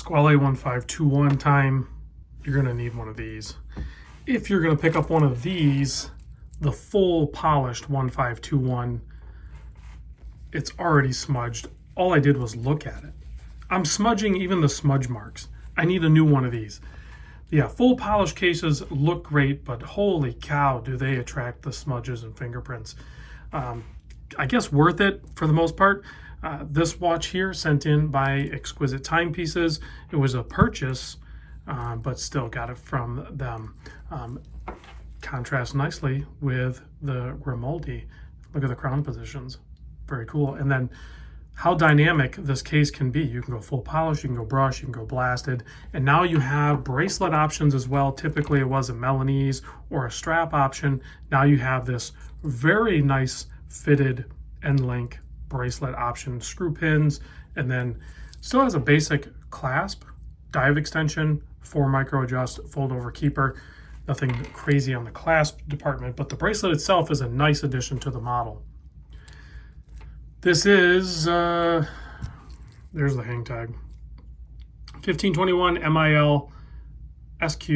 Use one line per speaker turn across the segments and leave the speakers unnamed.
Squale 1521 time, you're going to need one of these. If you're going to pick up one of these, the full polished 1521, it's already smudged. All I did was look at it. I'm smudging even the smudge marks. I need a new one of these. Yeah, full polished cases look great, but holy cow, do they attract the smudges and fingerprints. I guess worth it for the most part. This watch here, sent in by Exquisite Timepieces. It was a purchase, but still got it from them. Contrasts nicely with the Grimaldi. Look at the crown positions. Very cool. And then how dynamic this case can be. You can go full polish, you can go brush, you can go blasted. And now you have bracelet options as well. Typically it was a Milanese or a strap option. Now you have this very nice fitted end link bracelet option, screw pins, and then still has a basic clasp, dive extension, 4 micro adjust, fold over keeper. Nothing crazy on the clasp department, but the bracelet itself is a nice addition to the model. This is, there's the hang tag, 1521 MIL SQ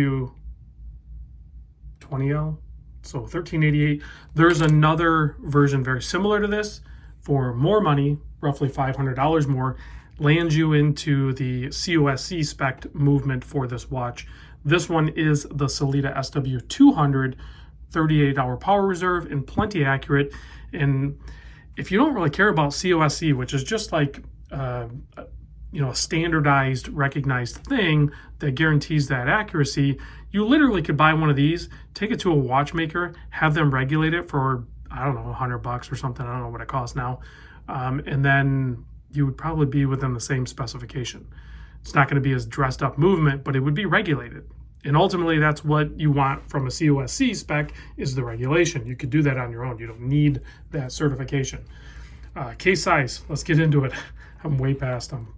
20L, so 1388. There's another version very similar to this for more money, roughly $500 more, lands you into the COSC spec movement for this watch. This one is the Sellita SW200, 38-hour power reserve and plenty accurate. And if you don't really care about COSC, which is just like a standardized, recognized thing that guarantees that accuracy, you literally could buy one of these, take it to a watchmaker, have them regulate it for, I don't know, $100 or something. I don't know what it costs now. And then you would probably be within the same specification. It's not going to be as dressed up movement, but it would be regulated. And ultimately, that's what you want from a COSC spec, is the regulation. You could do that on your own. You don't need that certification. Case size, let's get into it. I'm way past, I'm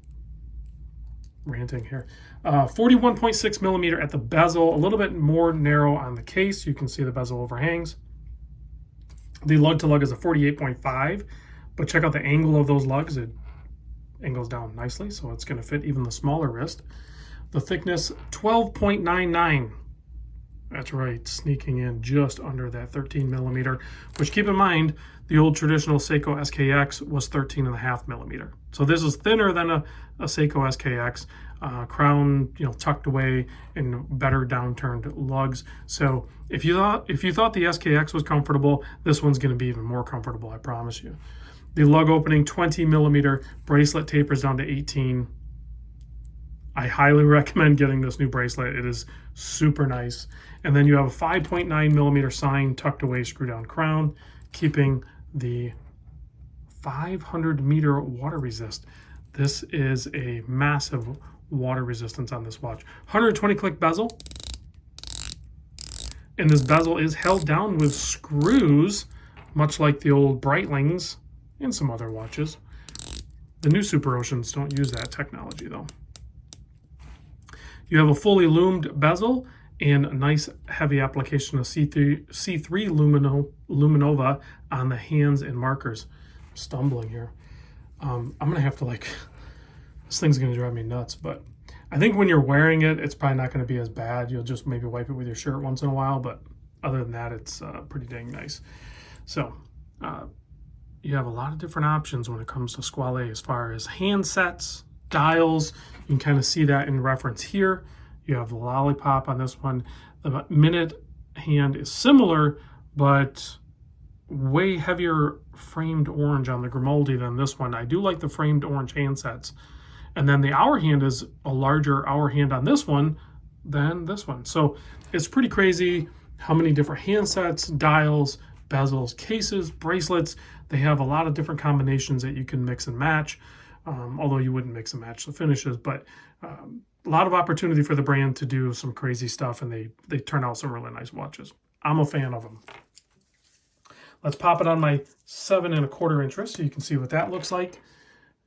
ranting here. 41.6 millimeter at the bezel, a little bit more narrow on the case. You can see the bezel overhangs. The lug to lug is a 48.5, but check out the angle of those lugs. It angles down nicely, so it's going to fit even the smaller wrist. The thickness, 12.99. That's right, sneaking in just under that 13 millimeter, which, keep in mind, the old traditional Seiko SKX was 13.5 millimeter. So this is thinner than a Seiko SKX. Crown, tucked away, and better downturned lugs. So if you thought the SKX was comfortable, this one's going to be even more comfortable, I promise you. The lug opening, 20 millimeter, bracelet tapers down to 18. I highly recommend getting this new bracelet. It is super nice. And then you have a 5.9 millimeter sign, tucked away, screw down crown, keeping the 500 meter water resist. This is a massive water resistance on this watch. 120 click bezel. And this bezel is held down with screws, much like the old Breitlings and some other watches. The new Super Oceans don't use that technology though. You have a fully loomed bezel and a nice heavy application of C3 Luminova on the hands and markers. I'm stumbling here. I'm going to have to this thing's going to drive me nuts, but I think when you're wearing it, it's probably not going to be as bad. You'll just maybe wipe it with your shirt once in a while, but other than that, it's pretty dang nice. So you have a lot of different options when it comes to Squale as far as handsets, dials. You can kind of see that in reference here. You have the lollipop on this one. The minute hand is similar, but way heavier framed orange on the Grimaldi than this one. I do like the framed orange handsets. And then the hour hand is a larger hour hand on this one than this one. So it's pretty crazy how many different handsets, dials, bezels, cases, bracelets. They have a lot of different combinations that you can mix and match. Although you wouldn't mix and match the finishes, but a lot of opportunity for the brand to do some crazy stuff, and they turn out some really nice watches. I'm a fan of them. Let's pop it on my 7¼ inch wrist so you can see what that looks like.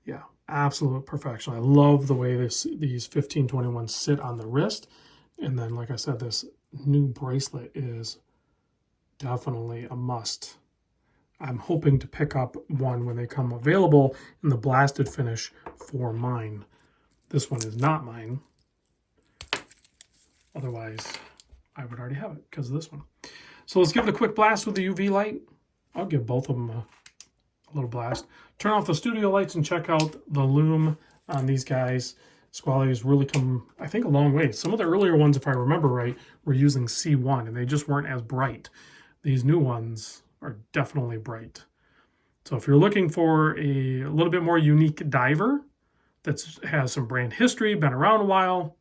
Yeah, absolute perfection. I love the way these 1521s sit on the wrist. And then, like I said, this new bracelet is definitely a must. I'm hoping to pick up one when they come available in the blasted finish for mine. This one is not mine. Otherwise, I would already have it because of this one. So let's give it a quick blast with the UV light. I'll give both of them a little blast. Turn off the studio lights and check out the lume on these guys. Squale has really come, I think, a long way. Some of the earlier ones, if I remember right, were using C1, and they just weren't as bright. These new ones are definitely bright. So if you're looking for a little bit more unique diver that has some brand history, been around a while,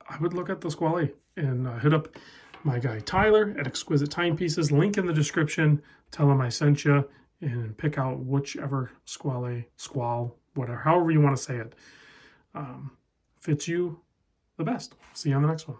I would look at the Squale and hit up my guy Tyler at Exquisite Timepieces. Link in the description. Tell him I sent you, and pick out whichever squall, whatever, however you want to say it, fits you the best. See you on the next one.